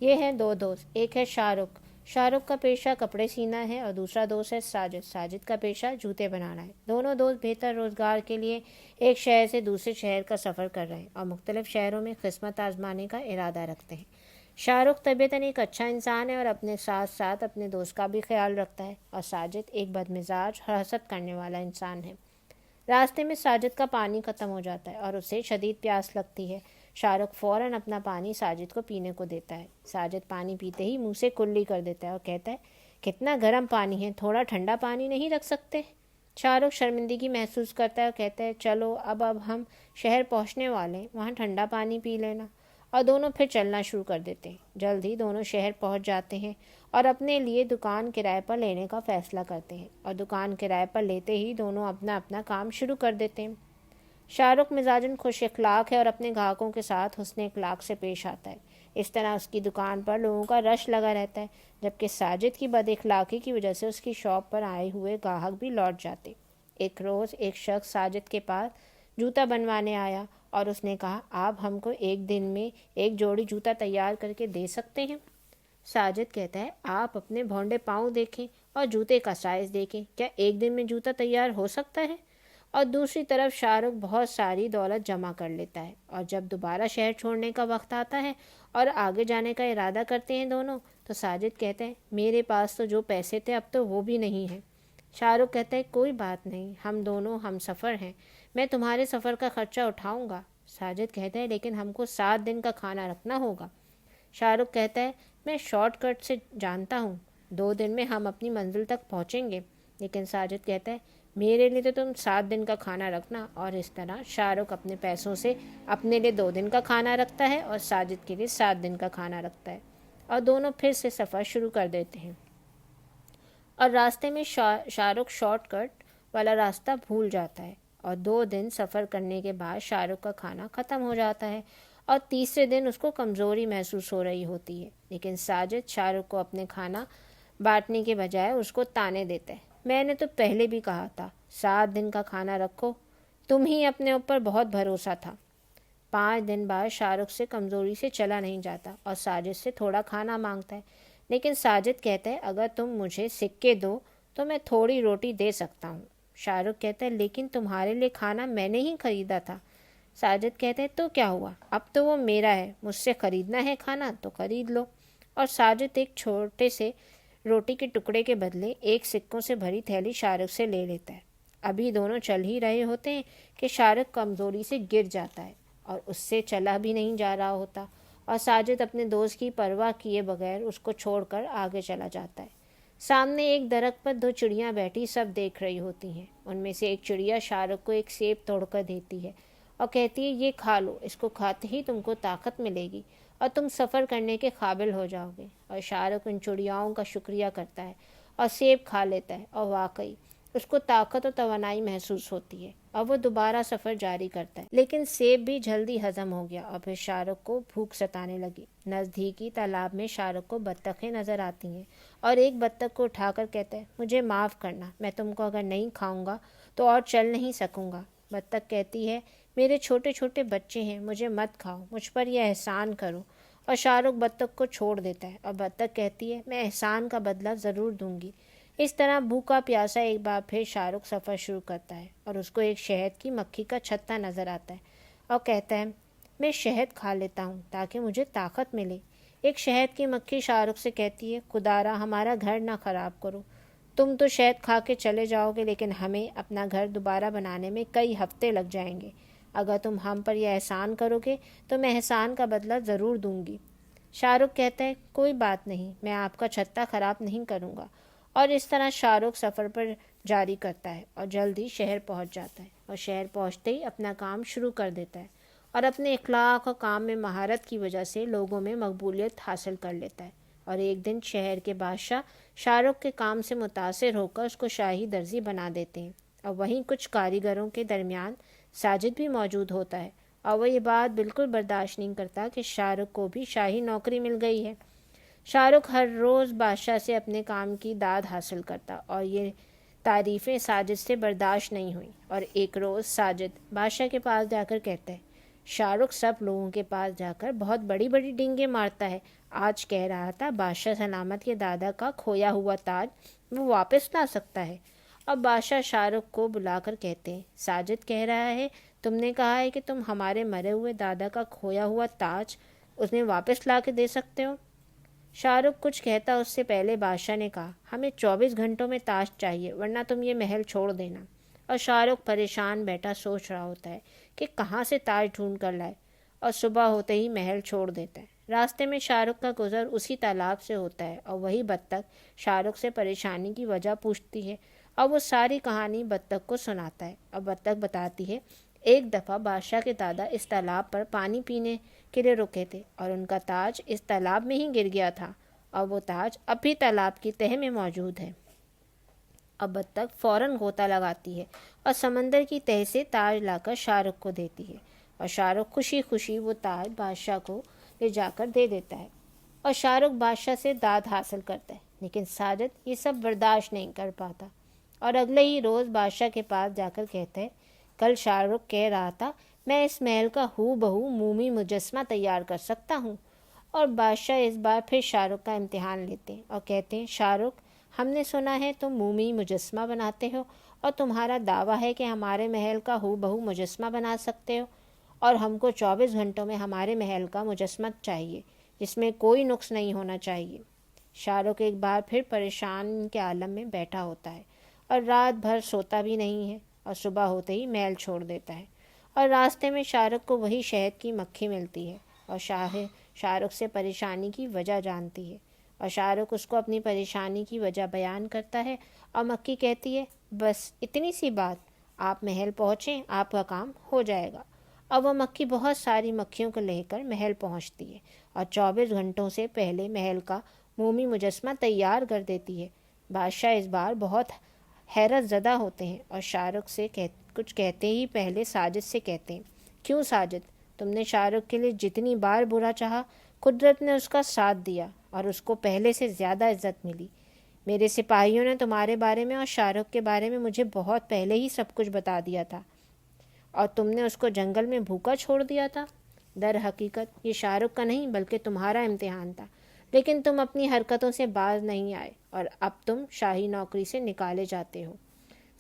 یہ ہیں دو دوست، ایک ہے شاہ رخ۔ شاہ رخ کا پیشہ کپڑے سینا ہے اور دوسرا دوست ہے ساجد۔ ساجد کا پیشہ جوتے بنانا ہے۔ دونوں دوست بہتر روزگار کے لیے ایک شہر سے دوسرے شہر کا سفر کر رہے ہیں اور مختلف شہروں میں قسمت آزمانے کا ارادہ رکھتے ہیں۔ شاہ رخ طبیعتاً ایک اچھا انسان ہے اور اپنے ساتھ ساتھ اپنے دوست کا بھی خیال رکھتا ہے، اور ساجد ایک بدمزاج اور حسد کرنے والا انسان ہے۔ راستے میں ساجد کا پانی ختم ہو جاتا ہے اور اسے شدید پیاس لگتی ہے۔ شاہ رخ فوراً اپنا پانی ساجد کو پینے کو دیتا ہے۔ ساجد پانی پیتے ہی منہ سے کلی کر دیتا ہے اور کہتا ہے، کتنا گرم پانی ہے، تھوڑا ٹھنڈا پانی نہیں رکھ سکتے؟ شاہ رخ شرمندگی محسوس کرتا ہے اور کہتا ہے، چلو اب ہم شہر پہنچنے والے ہیں، وہاں ٹھنڈا پانی پی لینا۔ اور دونوں پھر چلنا شروع کر دیتے ہیں۔ جلد ہی دونوں شہر پہنچ جاتے ہیں اور اپنے لیے دکان کرائے پر لینے کا فیصلہ کرتے ہیں، اور دکان کرائے پر لیتے ہی دونوں اپنا اپنا کام شروع کر دیتے ہیں۔ شاہ رخ مزاجاً خوش اخلاق ہے اور اپنے گاہکوں کے ساتھ حسن اخلاق سے پیش آتا ہے۔ اس طرح اس کی دکان پر لوگوں کا رش لگا رہتا ہے، جبکہ ساجد کی بد اخلاقی کی وجہ سے اس کی شاپ پر آئے ہوئے گاہک بھی لوٹ جاتے۔ ایک روز ایک شخص ساجد کے پاس جوتا بنوانے آیا اور اس نے کہا، آپ ہم کو ایک دن میں ایک جوڑی جوتا تیار کر کے دے سکتے ہیں؟ ساجد کہتا ہے، آپ اپنے بھونڈے پاؤں دیکھیں اور جوتے کا سائز دیکھیں، کیا ایک دن میں جوتا تیار ہو سکتا ہے؟ اور دوسری طرف شاہ رخ بہت ساری دولت جمع کر لیتا ہے، اور جب دوبارہ شہر چھوڑنے کا وقت آتا ہے اور آگے جانے کا ارادہ کرتے ہیں دونوں، تو ساجد کہتے ہیں، میرے پاس تو جو پیسے تھے اب تو وہ بھی نہیں ہیں۔ شاہ رخ کہتا ہے، کوئی بات نہیں، ہم دونوں ہم سفر ہیں، میں تمہارے سفر کا خرچہ اٹھاؤں گا۔ ساجد کہتا ہے، لیکن ہم کو 7 دن کا کھانا رکھنا ہوگا۔ شاہ رخ کہتا ہے، میں شارٹ کٹ سے جانتا ہوں، 2 دن میں ہم اپنی منزل تک پہنچیں گے۔ لیکن ساجد کہتا ہے، میرے لیے تو تم 7 دن کا کھانا رکھنا۔ اور اس طرح شاہ رخ اپنے پیسوں سے اپنے لیے 2 دن کا کھانا رکھتا ہے اور ساجد کے لیے 7 دن کا کھانا رکھتا ہے، اور دونوں پھر سے سفر شروع کر دیتے ہیں۔ اور راستے میں شاہ رخ شارٹ کٹ والا راستہ بھول جاتا ہے، اور 2 دن سفر کرنے کے بعد شاہ رخ کا کھانا ختم ہو جاتا ہے، اور تیسرے دن اس کو کمزوری محسوس ہو رہی ہوتی ہے۔ لیکن ساجد شاہ رخ کو اپنے کھانا بانٹنے کے بجائے اس کو تانے دیتا ہے، میں نے تو پہلے بھی کہا تھا 7 دن کا کھانا رکھو، تم ہی اپنے اوپر بہت بھروسہ تھا۔ 5 دن بعد شاہ رخ سے کمزوری سے چلا نہیں جاتا اور ساجد سے تھوڑا کھانا مانگتا ہے، لیکن ساجد کہتا ہے، اگر تم مجھے سکے دو تو میں تھوڑی روٹی دے سکتا ہوں۔ شاہ رخ کہتا ہے، لیکن تمہارے لیے کھانا میں نے ہی خریدا تھا۔ ساجد کہتے ہیں، تو کیا ہوا، اب تو وہ میرا ہے، مجھ سے خریدنا ہے کھانا تو خرید لو۔ اور ساجد ایک چھوٹے سے روٹی کے ٹکڑے کے بدلے ایک سکوں سے بھری تھیلی شاہ رخ سے لے لیتا ہے۔ ابھی دونوں چل ہی رہے ہوتے ہیں کہ شاہ رخ کمزوری سے گر جاتا ہے اور اس سے چلا بھی نہیں جا رہا ہوتا، اور ساجد اپنے دوست کی پرواہ کیے بغیر اس کو چھوڑ کر آگے چلا جاتا ہے۔ سامنے ایک درخت پر 2 چڑیاں بیٹھی سب دیکھ رہی ہوتی ہیں۔ ان میں سے ایک چڑیا شاہ رخ کو ایک سیب توڑ کر دیتی ہے اور کہتی ہے، یہ کھا لو، اس کو کھاتے ہی تم کو طاقت ملے گی اور تم سفر کرنے کے قابل ہو جاؤ گے۔ اور شاہ رخ ان چڑیاؤں کا شکریہ کرتا ہے اور سیب کھا لیتا ہے، اور واقعی اس کو طاقت و توانائی محسوس ہوتی ہے اور وہ دوبارہ سفر جاری کرتا ہے۔ لیکن سیب بھی جلدی ہضم ہو گیا اور پھر شاہ رخ کو بھوک ستانے لگی۔ نزدیکی تالاب میں شاہ رخ کو بطخیں نظر آتی ہیں اور ایک بطخ کو اٹھا کر کہتا ہے، مجھے معاف کرنا، میں تم کو اگر نہیں کھاؤں گا تو اور چل نہیں سکوں گا۔ بطخ کہتی ہے، میرے چھوٹے چھوٹے بچے ہیں، مجھے مت کھاؤ، مجھ پر یہ احسان کرو۔ اور شاہ رخ بطخ کو چھوڑ دیتا ہے اور بطخ کہتی ہے، میں احسان کا بدلہ ضرور دوں گی۔ اس طرح بھوکا پیاسا ایک بار پھر شاہ رخ سفر شروع کرتا ہے اور اس کو ایک شہد کی مکھی کا چھتا نظر آتا ہے اور کہتا ہے، میں شہد کھا لیتا ہوں تاکہ مجھے طاقت ملے۔ ایک شہد کی مکھی شاہ رخ سے کہتی ہے، خدارا ہمارا گھر نہ خراب کرو، تم تو شہد کھا کے چلے جاؤ گے، لیکن ہمیں اپنا گھر دوبارہ بنانے میں کئی ہفتے لگ جائیں گے۔ اگر تم ہم پر یہ احسان کرو گے تو میں احسان کا بدلہ ضرور دوں گی۔ شاہ رخ کہتا ہے، کوئی بات نہیں، میں آپ کا چھتا خراب نہیں کروں گا۔ اور اس طرح شاہ رخ سفر پر جاری کرتا ہے اور جلد ہی شہر پہنچ جاتا ہے، اور شہر پہنچتے ہی اپنا کام شروع کر دیتا ہے اور اپنے اخلاق اور کام میں مہارت کی وجہ سے لوگوں میں مقبولیت حاصل کر لیتا ہے۔ اور ایک دن شہر کے بادشاہ شاہ رخ کے کام سے متاثر ہو کر اس کو شاہی درزی بنا دیتے ہیں، اور وہیں کچھ کاریگروں کے درمیان ساجد بھی موجود ہوتا ہے، اور وہ یہ بات بالکل برداشت نہیں کرتا کہ شاہ رخ کو بھی شاہی نوکری مل گئی ہے۔ شاہ رخ ہر روز بادشاہ سے اپنے کام کی داد حاصل کرتا اور یہ تعریفیں ساجد سے برداشت نہیں ہوئیں، اور ایک روز ساجد بادشاہ کے پاس جا کر کہتا ہے، شاہ رخ سب لوگوں کے پاس جا کر بہت بڑی بڑی ڈینگیں مارتا ہے. آج کہہ رہا تھا بادشاہ سلامت کے دادا کا کھویا ہوا تاج وہ واپس لا سکتا ہے. اب بادشاہ شاہ رخ کو بلا کر کہتے ہیں ساجد کہہ رہا ہے تم نے کہا ہے کہ تم ہمارے مرے ہوئے دادا کا کھویا ہوا تاج اسے واپس لا کے دے سکتے ہو. شاہ رخ کچھ کہتا اس سے پہلے بادشاہ نے کہا ہمیں 24 گھنٹوں میں تاج چاہیے ورنہ تم یہ محل چھوڑ دینا. اور شاہ رخ پریشان بیٹھا سوچ رہا ہوتا ہے کہ کہاں سے تاج ڈھونڈ کر لائے اور صبح ہوتے ہی محل چھوڑ دیتا ہے. راستے میں شاہ رخ کا گزر اسی تالاب سے ہوتا ہے اور وہی بطخ شاہ رخ سے پریشانی کی وجہ پوچھتی ہے اور وہ ساری کہانی بطخ کو سناتا ہے. اور بطخ بتاتی ہے ایک دفعہ بادشاہ کے دادا اس تالاب پر پانی پینے کے لیے رکے تھے اور ان کا تاج اس تالاب میں ہی گر گیا تھا اور وہ تاج اب بھی تالاب کی تہہ میں موجود ہے. اب بطخ فوراً غوطہ لگاتی ہے اور سمندر کی تہہ سے تاج لا کر شاہ رخ کو دیتی ہے اور شاہ رخ خوشی خوشی وہ تاج بادشاہ کو لے جا کر دے دیتا ہے اور شاہ رخ بادشاہ سے داد حاصل کرتا ہے. لیکن ساجد یہ سب برداشت نہیں کر پاتا اور اگلے ہی روز بادشاہ کے پاس جا کر کہتا ہے کل شاہ رخ کہہ رہا تھا میں اس محل کا ہو بہو مومی مجسمہ تیار کر سکتا ہوں. اور بادشاہ اس بار پھر شاہ رخ کا امتحان لیتے ہیں اور کہتے ہیں شاہ رخ ہم نے سنا ہے تم مومی مجسمہ بناتے ہو اور تمہارا دعویٰ ہے کہ ہمارے محل کا ہو بہو مجسمہ بنا سکتے ہو اور ہم کو 24 گھنٹوں میں ہمارے محل کا مجسمہ چاہیے جس میں کوئی نقص نہیں ہونا چاہیے. شاہ رخ ایک بار پھر پریشان کے عالم میں بیٹھا ہوتا ہے اور رات بھر سوتا بھی نہیں ہے اور صبح ہوتے ہی محل چھوڑ دیتا ہے. اور راستے میں شاہ رخ کو وہی شہد کی مکھی ملتی ہے اور شاہ رخ سے پریشانی کی وجہ جانتی ہے اور شاہ رخ اس کو اپنی پریشانی کی وجہ بیان کرتا ہے اور مکھی کہتی ہے بس اتنی سی بات آپ محل پہنچیں آپ کا کام ہو جائے گا. اب وہ مکھی بہت ساری مکھیوں کو لے کر محل پہنچتی ہے اور 24 گھنٹوں سے پہلے محل کا مومی مجسمہ تیار کر دیتی ہے. بادشاہ اس بار بہت حیرت زدہ ہوتے ہیں اور شاہ رخ سے کچھ کہتے ہی پہلے ساجد سے کہتے ہیں کیوں ساجد تم نے شاہ رخ کے لیے جتنی بار برا چاہا قدرت نے اس کا ساتھ دیا اور اس کو پہلے سے زیادہ عزت ملی. میرے سپاہیوں نے تمہارے بارے میں اور شاہ رخ کے بارے میں مجھے بہت پہلے ہی سب کچھ بتا دیا تھا اور تم نے اس کو جنگل میں بھوکا چھوڑ دیا تھا. در حقیقت یہ شاہ رخ کا نہیں بلکہ تمہارا امتحان تھا لیکن تم اپنی حرکتوں سے باز نہیں آئے اور اب تم شاہی نوکری سے نکالے جاتے ہو.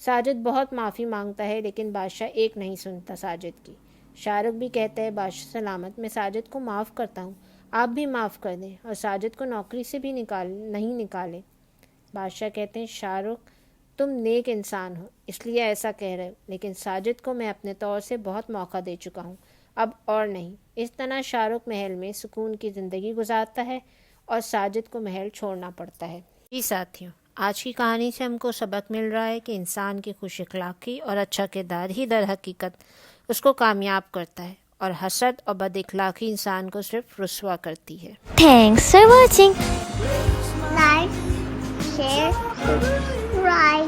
ساجد بہت معافی مانگتا ہے لیکن بادشاہ ایک نہیں سنتا ساجد کی. شاہ رخ بھی کہتا ہے بادشاہ سلامت میں ساجد کو معاف کرتا ہوں آپ بھی معاف کر دیں اور ساجد کو نوکری سے بھی نہیں نکالیں. بادشاہ کہتے ہیں شاہ رخ تم نیک انسان ہو اس لیے ایسا کہہ رہے ہو لیکن ساجد کو میں اپنے طور سے بہت موقع دے چکا ہوں اب اور نہیں. اس طرح شاہ رخ محل میں سکون کی زندگی گزارتا ہے اور ساجد کو محل چھوڑنا پڑتا ہے. جی ساتھیوں آج کی کہانی سے ہم کو سبق مل رہا ہے کہ انسان کی خوش اخلاقی اور اچھا کردار ہی در حقیقت اس کو کامیاب کرتا ہے اور حسد اور بد اخلاقی انسان کو صرف رسوا کرتی ہے. Thanks for watching. Like, share, subscribe.